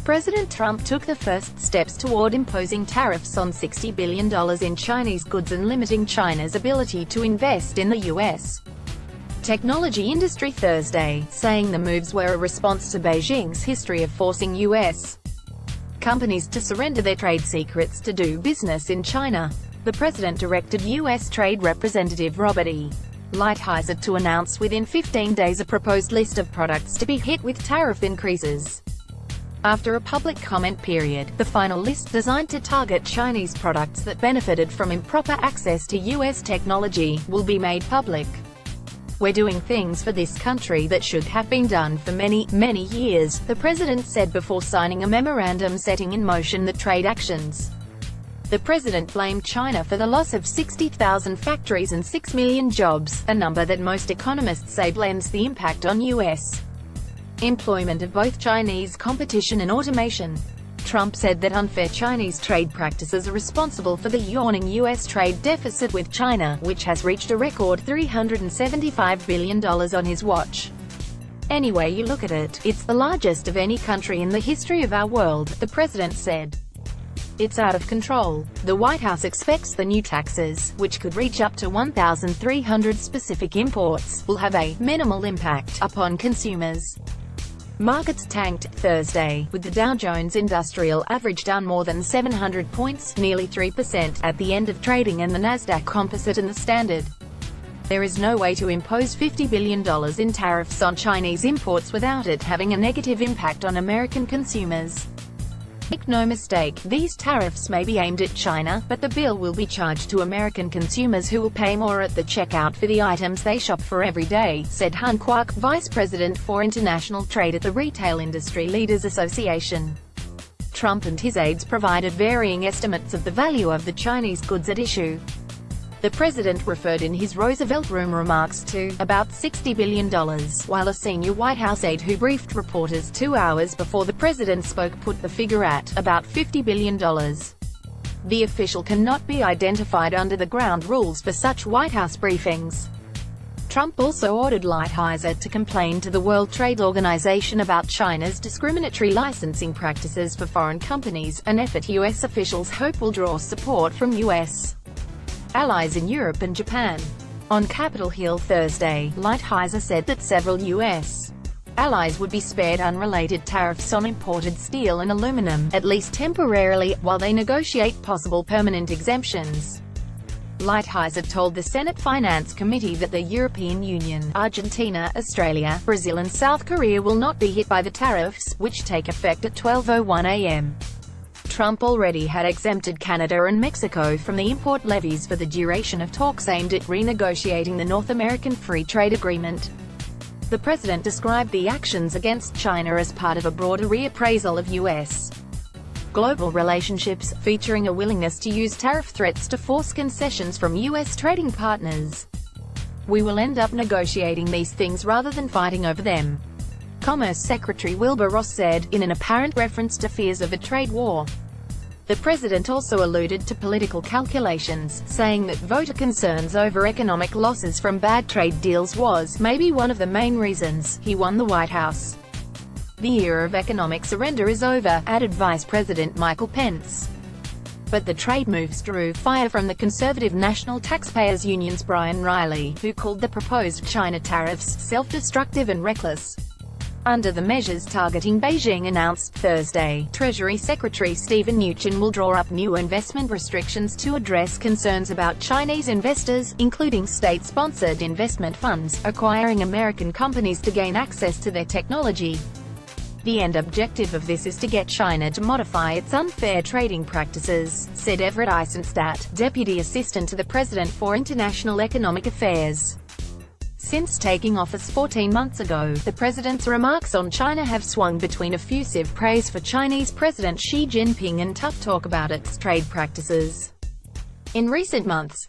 President Trump took the first steps toward imposing tariffs on $60 billion in Chinese goods and limiting China's ability to invest in the U.S. technology industry Thursday, saying the moves were a response to Beijing's history of forcing U.S. companies to surrender their trade secrets to do business in China. The president directed U.S. Trade Representative Robert E. Lighthizer to announce within 15 days a proposed list of products to be hit with tariff increases. After a public comment period, the final list designed to target Chinese products that benefited from improper access to U.S. technology, will be made public. "We're doing things for this country that should have been done for many, many years," the president said before signing a memorandum setting in motion the trade actions. The president blamed China for the loss of 60,000 factories and 6 million jobs, a number that most economists say blends the impact on U.S. employment of both Chinese competition and automation. Trump said that unfair Chinese trade practices are responsible for the yawning U.S. trade deficit with China, which has reached a record $375 billion on his watch. "Any way you look at it, it's the largest of any country in the history of our world," the president said. "It's out of control." The White House expects the new taxes, which could reach up to 1,300 specific imports, will have a minimal impact upon consumers. Markets tanked Thursday, with the Dow Jones Industrial Average down more than 700 points, nearly 3%, at the end of trading, and the Nasdaq Composite and the Standard. There is no way to impose $50 billion in tariffs on Chinese imports without it having a negative impact on American consumers. Make no mistake, these tariffs may be aimed at China, but the bill will be charged to American consumers who will pay more at the checkout for the items they shop for every day, said Han Kwok, vice president for international trade at the Retail Industry Leaders Association. Trump and his aides provided varying estimates of the value of the Chinese goods at issue. The president referred in his Roosevelt Room remarks to about $60 billion, while a senior White House aide who briefed reporters 2 hours before the president spoke put the figure at about $50 billion. The official cannot be identified under the ground rules for such White House briefings. Trump also ordered Lighthizer to complain to the World Trade Organization about China's discriminatory licensing practices for foreign companies, an effort U.S. officials hope will draw support from U.S. allies in Europe and Japan. On Capitol Hill Thursday, Lighthizer said that several U.S. allies would be spared unrelated tariffs on imported steel and aluminum, at least temporarily, while they negotiate possible permanent exemptions. Lighthizer told the Senate Finance Committee that the European Union, Argentina, Australia, Brazil and South Korea will not be hit by the tariffs, which take effect at 12:01 a.m. Trump already had exempted Canada and Mexico from the import levies for the duration of talks aimed at renegotiating the North American Free Trade Agreement. The president described the actions against China as part of a broader reappraisal of U.S. global relationships, featuring a willingness to use tariff threats to force concessions from U.S. trading partners. "We will end up negotiating these things rather than fighting over them," Commerce Secretary Wilbur Ross said, in an apparent reference to fears of a trade war. The president also alluded to political calculations, saying that voter concerns over economic losses from bad trade deals was, maybe, one of the main reasons he won the White House. "The era of economic surrender is over," added Vice President Michael Pence. But the trade moves drew fire from the conservative National Taxpayers Union's Brian Riley, who called the proposed China tariffs self-destructive and reckless. Under the measures targeting Beijing announced Thursday, Treasury Secretary Steven Mnuchin will draw up new investment restrictions to address concerns about Chinese investors, including state-sponsored investment funds, acquiring American companies to gain access to their technology. "The end objective of this is to get China to modify its unfair trading practices," said Everett Eisenstadt, Deputy Assistant to the President for International Economic Affairs. Since taking office 14 months ago, the president's remarks on China have swung between effusive praise for Chinese President Xi Jinping and tough talk about its trade practices. In recent months,